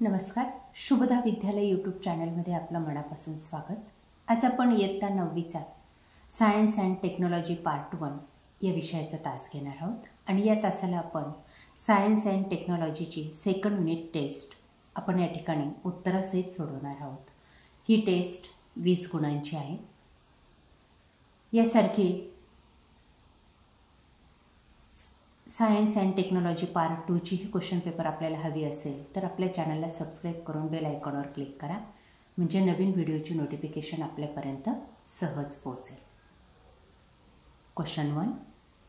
नमस्कार. शुभदा विद्यालय यूट्यूब चॅनलमध्ये आपलं मनापासून स्वागत. आज आपण इयत्ता 9वीचा सायन्स अँड टेक्नॉलॉजी पार्ट 1 या विषयाचा तास घेणार आहोत आणि या तासाला आपण सायन्स अँड टेक्नॉलॉजीची सेकंड युनिट टेस्ट आपण या ठिकाणी उत्तरासहित सोडवणार आहोत. ही टेस्ट 20 गुणांची आहे. यासारखी सायन्स अँड टेक्नॉलॉजी पार्ट 2ची ही क्वेश्चन पेपर आपल्याला हवी असेल तर आपल्या चॅनलला सबस्क्राईब करून बेल आयकॉनवर क्लिक करा, म्हणजे नवीन व्हिडिओची नोटिफिकेशन आपल्यापर्यंत सहज पोहोचेल. Question 1,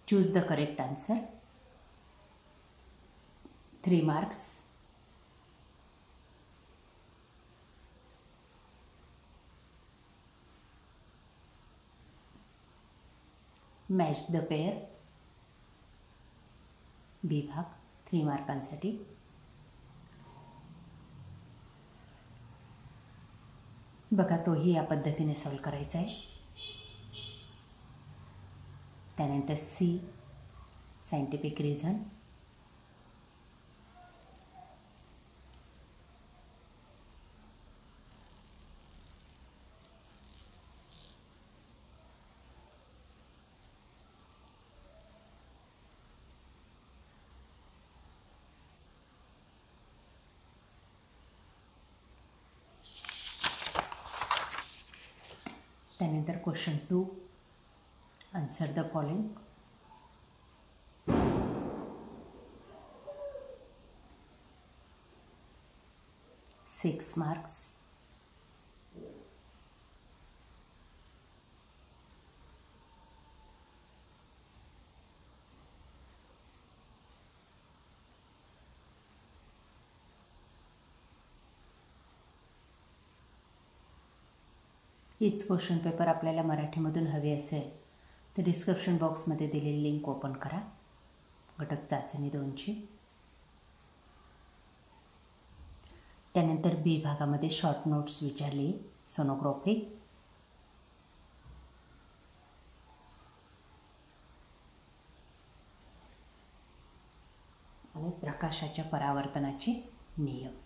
choose the correct answer. 3 marks. Match the pair. B भाग 3 मार्कांसाठी. बघा, तोही या पद्धतीने सॉल्व करायचा आहे. त्यानंतर सी, सायंटिफिक रिझन. त्यानंतर question 2, answer the following. 6 marks. हीच क्वेश्चन पेपर आपल्याला मराठीमधून हवी असेल तर डिस्क्रिप्शन बॉक्समध्ये दिलेली लिंक ओपन करा. घटक चाचणी 2ची. त्यानंतर बी भागामध्ये शॉर्ट नोट्स विचारली. सोनोग्राफी, आणि प्रकाशाच्या परावर्तनाचे नियम.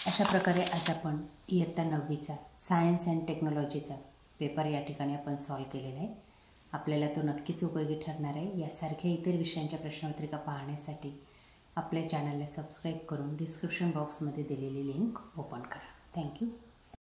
अशा प्रकारे आज आपण इयत्ता 9वीचा सायन्स अँड टेक्नॉलॉजीचा पेपर या ठिकाणी आपण सॉल्व केलेला आहे. आपल्याला तो नक्कीच उपयोगी ठरणार आहे. यासारख्या इतर विषयांच्या प्रश्नपत्रिका पाहण्यासाठी आपल्या चॅनलला सबस्क्राईब करून डिस्क्रिप्शन बॉक्समध्ये दिलेली लिंक ओपन करा. थँक्यू.